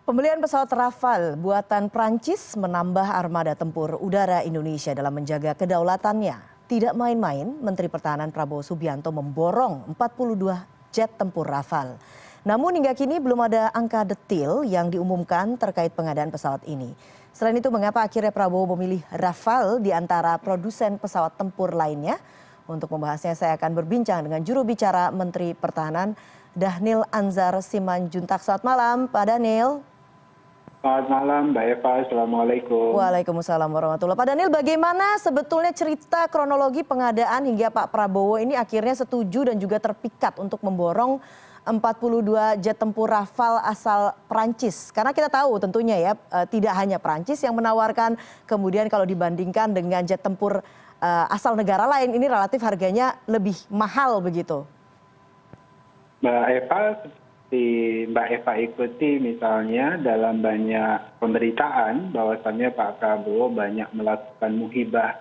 Pembelian pesawat Rafale buatan Prancis menambah armada tempur udara Indonesia dalam menjaga kedaulatannya. Tidak main-main, Menteri Pertahanan Prabowo Subianto memborong 42 jet tempur Rafale. Namun hingga kini belum ada angka detil yang diumumkan terkait pengadaan pesawat ini. Selain itu, mengapa akhirnya Prabowo memilih Rafale di antara produsen pesawat tempur lainnya? Untuk membahasnya saya akan berbincang dengan juru bicara Menteri Pertahanan Dhanil Anzar Simanjuntak. Selamat malam Pak Dhanil. Selamat malam Mbak Eva, Assalamualaikum. Waalaikumsalam warahmatullahi wabarakatuh. Pak Dhanil, bagaimana sebetulnya cerita kronologi pengadaan hingga Pak Prabowo ini akhirnya setuju dan juga terpikat untuk memborong 42 jet tempur Rafale asal Prancis? Karena kita tahu tentunya ya tidak hanya Prancis yang menawarkan, kemudian kalau dibandingkan dengan jet tempur asal negara lain ini relatif harganya lebih mahal begitu. Mbak Eva, Mbak Eva ikuti misalnya dalam banyak pemberitaan bahwasannya Pak Prabowo banyak melakukan muhibah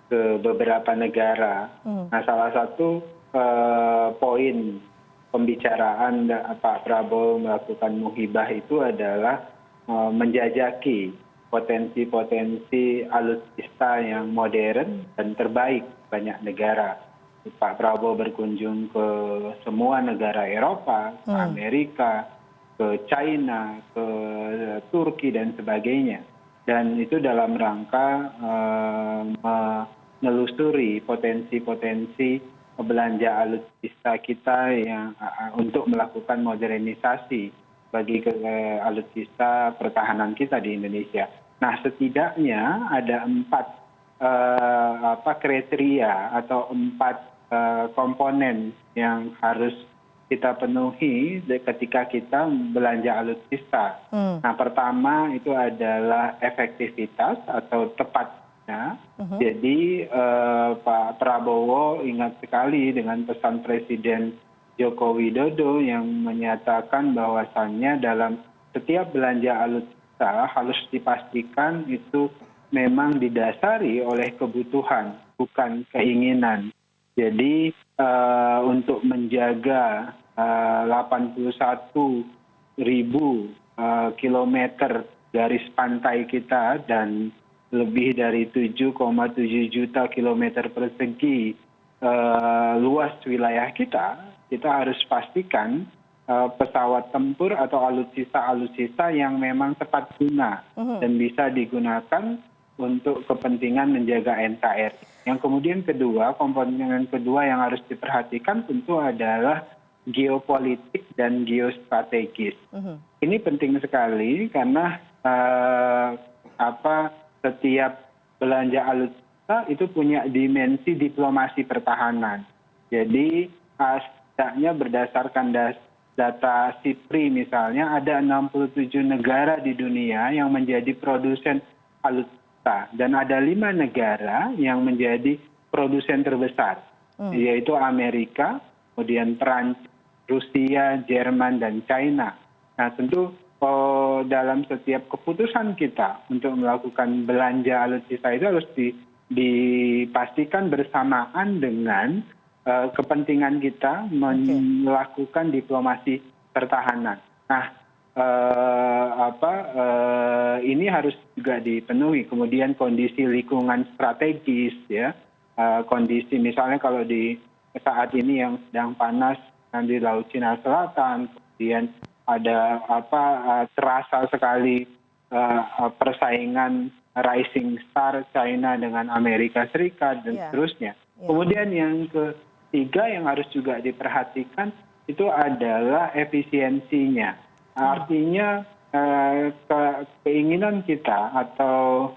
ke beberapa negara. Nah, salah satu poin pembicaraan Pak Prabowo melakukan muhibah itu adalah menjajaki potensi-potensi alutsista yang modern dan terbaik banyak negara. Pak Prabowo berkunjung ke semua negara Eropa, ke Amerika, ke China, ke Turki dan sebagainya. Dan itu dalam rangka menelusuri potensi-potensi belanja alutsista kita yang untuk melakukan modernisasi bagi alutsista pertahanan kita di Indonesia. Nah, setidaknya ada 4 kriteria atau 4 komponen yang harus kita penuhi ketika kita belanja alutsista. Nah, pertama itu adalah efektivitas atau tepatnya. Jadi Pak Prabowo ingat sekali dengan pesan Presiden Joko Widodo yang menyatakan bahwasannya dalam setiap belanja alutsista harus dipastikan itu memang didasari oleh kebutuhan, bukan keinginan. Jadi untuk menjaga 81.000 kilometer garis pantai kita dan lebih dari 7,7 juta kilometer persegi luas wilayah kita harus pastikan pesawat tempur atau alutsista yang memang tepat guna dan bisa digunakan untuk kepentingan menjaga NKRI. Yang kemudian komponen kedua yang harus diperhatikan tentu adalah geopolitik dan geostrategis. Ini penting sekali karena setiap belanja alutsista itu punya dimensi diplomasi pertahanan. Jadi setidaknya berdasarkan data SIPRI misalnya ada 67 negara di dunia yang menjadi produsen alutsista. Dan ada 5 negara yang menjadi produsen terbesar, yaitu Amerika, kemudian Perancis, Rusia, Jerman, dan China. Nah, tentu dalam setiap keputusan kita untuk melakukan belanja alutsista itu harus dipastikan bersamaan dengan kepentingan kita melakukan diplomasi pertahanan. Nah, ini harus juga dipenuhi. Kemudian kondisi lingkungan strategis, ya, kondisi misalnya kalau di saat ini yang sedang panas di Laut Cina Selatan, kemudian ada terasa sekali persaingan rising star China dengan Amerika Serikat dan seterusnya. Kemudian yang ketiga yang harus juga diperhatikan itu adalah efisiensinya. Artinya keinginan kita atau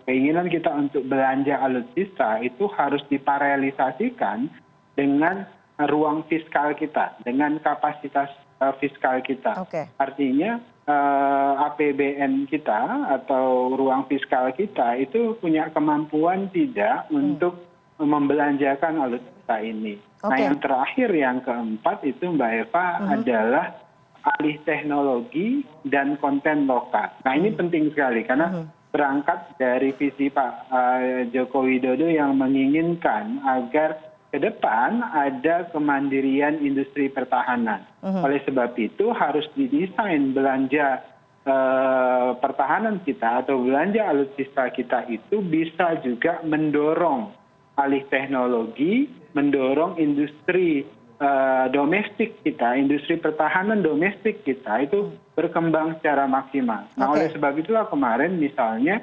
keinginan kita untuk belanja alutsista itu harus diparealisasikan dengan ruang fiskal kita, dengan kapasitas fiskal kita. Artinya APBN kita atau ruang fiskal kita itu punya kemampuan tidak untuk membelanjakan alutsista ini. Nah, yang terakhir yang keempat itu Mbak Eva adalah alih teknologi dan konten lokal. Nah, ini penting sekali karena berangkat dari visi Pak Joko Widodo yang menginginkan agar ke depan ada kemandirian industri pertahanan. Oleh sebab itu harus didesain belanja pertahanan kita atau belanja alutsista kita itu bisa juga mendorong alih teknologi, mendorong industri domestik kita, industri pertahanan domestik kita itu berkembang secara maksimal. Nah, oleh sebab itulah kemarin misalnya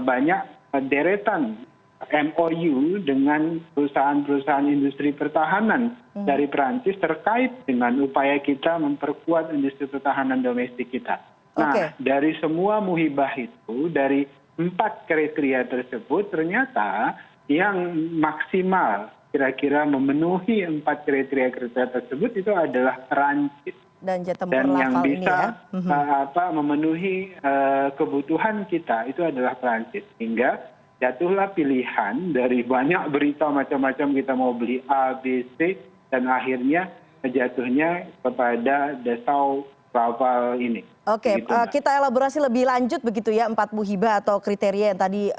banyak deretan MOU dengan perusahaan-perusahaan industri pertahanan dari Perancis terkait dengan upaya kita memperkuat industri pertahanan domestik kita. Nah, dari semua muhibah itu, dari 4 kriteria tersebut, ternyata yang maksimal kira-kira memenuhi 4 kriteria tersebut itu adalah Perancis. Dan yang bisa memenuhi kebutuhan kita itu adalah Perancis. Hingga jatuhlah pilihan dari banyak berita macam-macam kita mau beli A, B, C, dan akhirnya jatuhnya kepada Dassault Rafale ini. Oke, kita elaborasi lebih lanjut begitu ya 4 muhibah atau kriteria yang tadi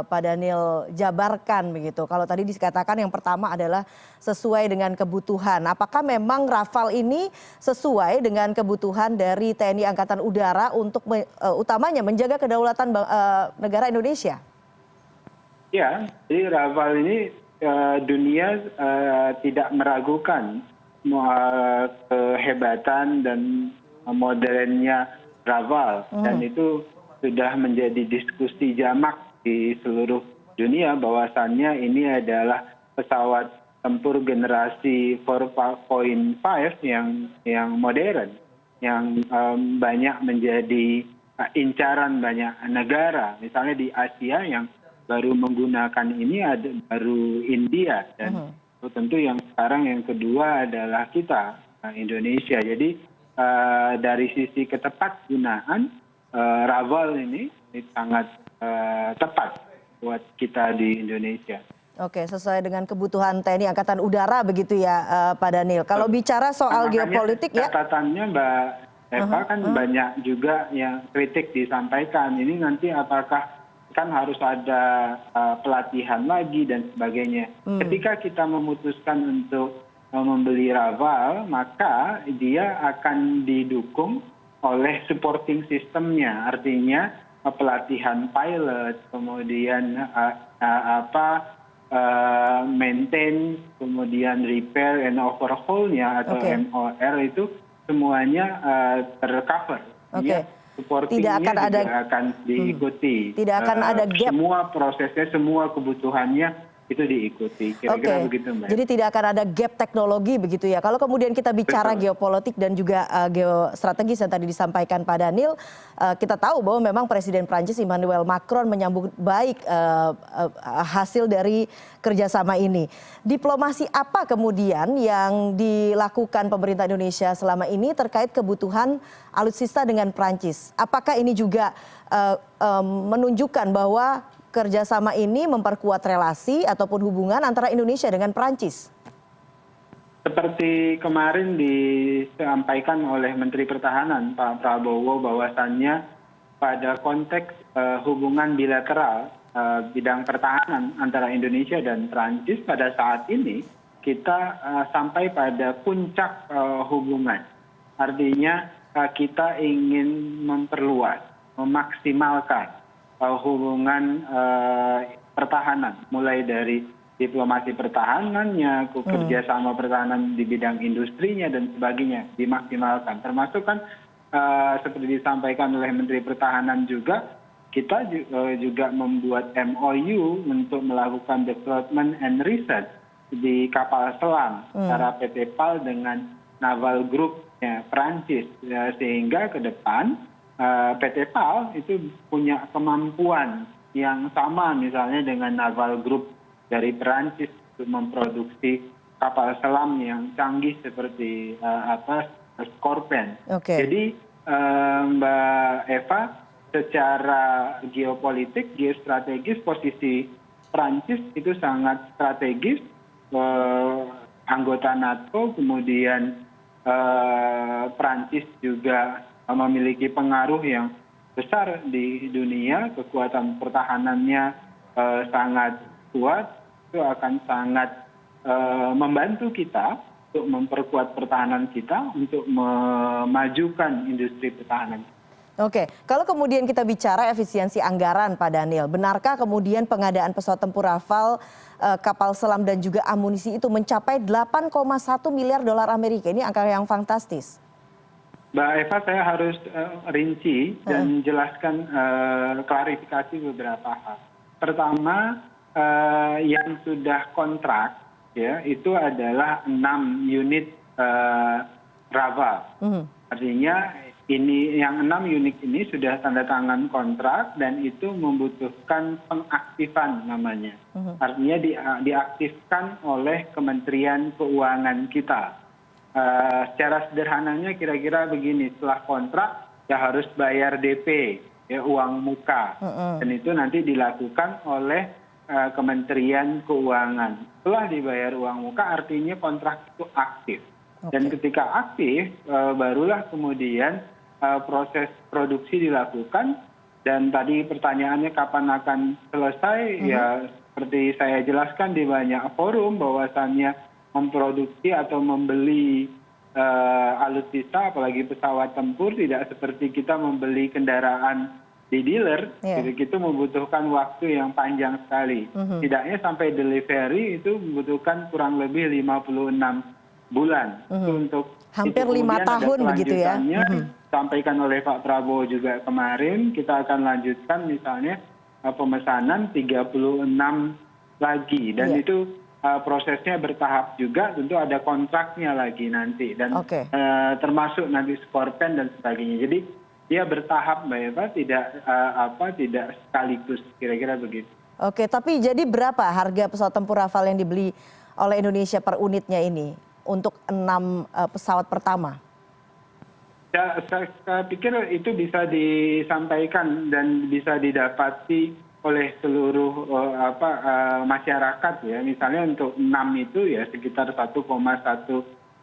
Pak Daniel jabarkan begitu. Kalau tadi dikatakan yang pertama adalah sesuai dengan kebutuhan. Apakah memang Rafale ini sesuai dengan kebutuhan dari TNI Angkatan Udara untuk utamanya menjaga kedaulatan negara Indonesia? Ya, jadi Rafale ini dunia tidak meragukan kehebatan dan modernnya Rafale, dan itu sudah menjadi diskusi jamak di seluruh dunia bahwasannya ini adalah pesawat tempur generasi 4.5 yang modern, yang banyak menjadi incaran banyak negara. Misalnya di Asia yang baru menggunakan ini ada baru India, dan tentu yang sekarang yang kedua adalah kita, Indonesia. Jadi dari sisi ketepatgunaan Rafale ini sangat tepat buat kita di Indonesia. Oke, sesuai dengan kebutuhan TNI Angkatan Udara begitu ya Pak Daniel. Kalau bicara soal geopolitik ya. Catatannya Mbak Eva kan banyak juga yang kritik disampaikan. Ini nanti apakah kan harus ada pelatihan lagi dan sebagainya. Ketika kita memutuskan untuk membeli Rafale, maka dia akan didukung oleh supporting systemnya, artinya pelatihan pilot, kemudian maintain, kemudian repair and overhaul-nya atau MOR itu semuanya tercover. Supportingnya juga akan diikuti. Tidak akan ada gap. Semua prosesnya, semua kebutuhannya itu diikuti. Kira-kira begitu, Mbak. Jadi tidak akan ada gap teknologi begitu ya. Kalau kemudian kita bicara geopolitik dan juga geostrategis yang tadi disampaikan Pak Daniel, kita tahu bahwa memang Presiden Prancis Emmanuel Macron menyambut baik hasil dari kerjasama ini. Diplomasi apa kemudian yang dilakukan pemerintah Indonesia selama ini terkait kebutuhan alutsista dengan Prancis? Apakah ini juga menunjukkan bahwa kerjasama ini memperkuat relasi ataupun hubungan antara Indonesia dengan Prancis? Seperti kemarin disampaikan oleh Menteri Pertahanan Pak Prabowo bahwasannya pada konteks hubungan bilateral bidang pertahanan antara Indonesia dan Prancis pada saat ini kita sampai pada puncak hubungan. Artinya kita ingin memperluas, memaksimalkan hubungan pertahanan, mulai dari diplomasi pertahanannya, kerjasama pertahanan di bidang industrinya dan sebagainya dimaksimalkan. Termasuk kan seperti disampaikan oleh Menteri Pertahanan juga, kita juga membuat MOU untuk melakukan development and research di kapal selam antara PT PAL dengan Naval Group-nya Prancis, sehingga ke depan PT PAL itu punya kemampuan yang sama misalnya dengan Naval Group dari Perancis untuk memproduksi kapal selam yang canggih seperti Scorpion. Jadi Mbak Eva, secara geopolitik, geostrategis posisi Perancis itu sangat strategis, anggota NATO, kemudian Perancis juga memiliki pengaruh yang besar di dunia, kekuatan pertahanannya sangat kuat, itu akan sangat membantu kita untuk memperkuat pertahanan kita, untuk memajukan industri pertahanan. Oke, kalau kemudian kita bicara efisiensi anggaran Pak Daniel, benarkah kemudian pengadaan pesawat tempur Rafale, kapal selam dan juga amunisi itu mencapai 8,1 miliar dolar Amerika? Ini angka yang fantastis. Mbak Eva, saya harus rinci dan jelaskan klarifikasi beberapa hal. Pertama, yang sudah kontrak ya itu adalah 6 unit Rafale. Artinya ini yang 6 unit ini sudah tanda tangan kontrak dan itu membutuhkan pengaktifan namanya. Artinya diaktifkan oleh Kementerian Keuangan kita. Secara sederhananya kira-kira begini, setelah kontrak ya harus bayar DP, ya uang muka, dan itu nanti dilakukan oleh Kementerian Keuangan. Setelah dibayar uang muka artinya kontrak itu aktif. Dan ketika aktif barulah kemudian proses produksi dilakukan, dan tadi pertanyaannya kapan akan selesai, ya seperti saya jelaskan di banyak forum bahwasannya memproduksi atau membeli alutsista apalagi pesawat tempur tidak seperti kita membeli kendaraan di dealer, itu membutuhkan waktu yang panjang sekali. Tidaknya sampai delivery itu membutuhkan kurang lebih 56 bulan. Untuk hampir 5 tahun begitu ya. Sampaikan oleh Pak Prabowo juga kemarin, kita akan lanjutkan misalnya pemesanan 36 lagi, dan itu prosesnya bertahap juga, tentu ada kontraknya lagi nanti, dan termasuk nanti skorpen dan sebagainya. Jadi dia bertahap Mbak Eva, tidak sekaligus, kira-kira begitu. Oke, tapi jadi berapa harga pesawat tempur Rafale yang dibeli oleh Indonesia per unitnya ini untuk 6 pesawat pertama? Ya, saya pikir itu bisa disampaikan dan bisa didapati oleh seluruh masyarakat ya. Misalnya untuk 6 itu ya sekitar 1,1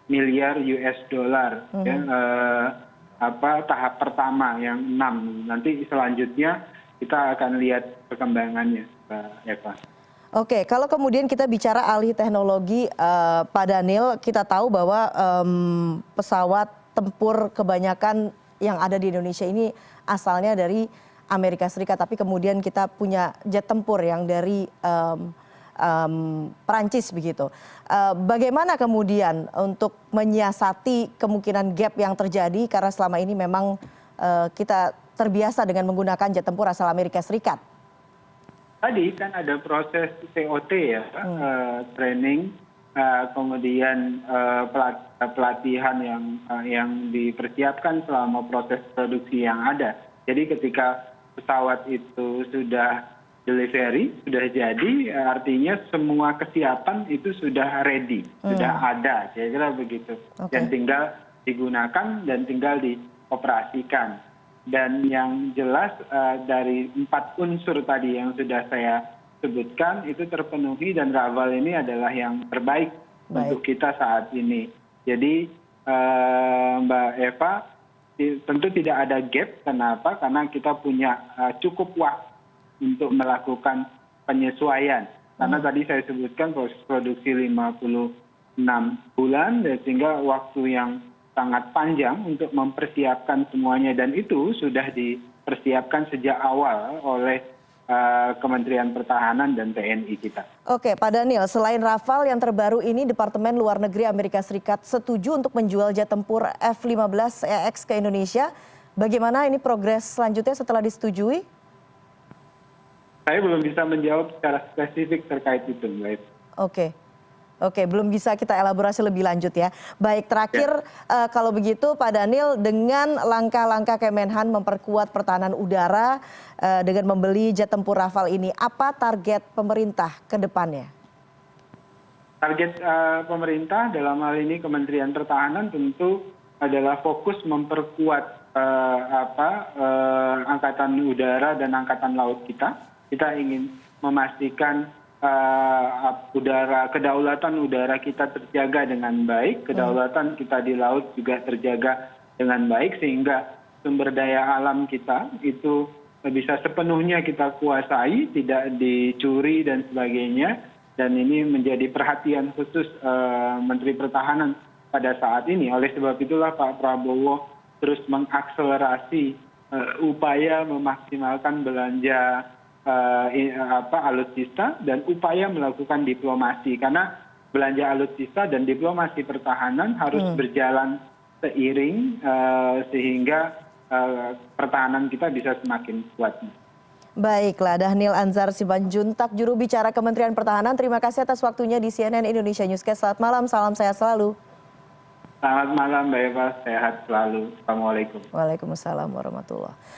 miliar US dollar ya, tahap pertama yang 6. Nanti selanjutnya kita akan lihat perkembangannya, Mbak Eva. Oke, kalau kemudian kita bicara alih teknologi, Pak Daniel, kita tahu bahwa pesawat tempur kebanyakan yang ada di Indonesia ini asalnya dari Amerika Serikat, tapi kemudian kita punya jet tempur yang dari Prancis begitu. Bagaimana kemudian untuk menyiasati kemungkinan gap yang terjadi karena selama ini memang kita terbiasa dengan menggunakan jet tempur asal Amerika Serikat? Tadi kan ada proses TOT ya, training, kemudian pelatihan yang dipersiapkan selama proses produksi yang ada. Jadi ketika pesawat itu sudah delivery, sudah jadi, artinya semua kesiapan itu sudah ready, sudah ada, kira-kira begitu. Dan tinggal digunakan dan tinggal dioperasikan. Dan yang jelas dari 4 unsur tadi yang sudah saya sebutkan itu terpenuhi, dan Rafale ini adalah yang terbaik untuk kita saat ini. Jadi Mbak Eva, tentu tidak ada gap. Kenapa? Karena kita punya cukup waktu untuk melakukan penyesuaian. Karena tadi saya sebutkan proses produksi 56 bulan, sehingga waktu yang sangat panjang untuk mempersiapkan semuanya, dan itu sudah dipersiapkan sejak awal oleh Kementerian Pertahanan dan TNI kita. Oke, Pak Daniel, selain Rafale yang terbaru ini, Departemen Luar Negeri Amerika Serikat setuju untuk menjual jet tempur F-15EX ke Indonesia. Bagaimana ini progres selanjutnya setelah disetujui? Saya belum bisa menjawab secara spesifik terkait itu, Mbak. Oke, belum bisa kita elaborasi lebih lanjut ya. Baik, terakhir kalau begitu Pak Daniel, dengan langkah-langkah Kemenhan memperkuat pertahanan udara dengan membeli jet tempur Rafale ini, apa target pemerintah ke depannya? Target pemerintah dalam hal ini Kementerian Pertahanan tentu adalah fokus memperkuat angkatan udara dan angkatan laut kita. Kita ingin memastikan kedaulatan udara kita terjaga dengan baik, kedaulatan kita di laut juga terjaga dengan baik, sehingga sumber daya alam kita itu bisa sepenuhnya kita kuasai, tidak dicuri dan sebagainya, dan ini menjadi perhatian khusus Menteri Pertahanan pada saat ini. Oleh sebab itulah Pak Prabowo terus mengakselerasi upaya memaksimalkan belanja alutsista dan upaya melakukan diplomasi, karena belanja alutsista dan diplomasi pertahanan harus berjalan seiring sehingga pertahanan kita bisa semakin kuat. Baiklah, Dhanil Anzar Simanjuntak, juru bicara Kementerian Pertahanan. Terima kasih atas waktunya di CNN Indonesia Newscast. Selamat malam, salam sehat selalu. Selamat malam Mbak Eva, sehat selalu. Assalamualaikum. Waalaikumsalam warahmatullahi wabarakatuh.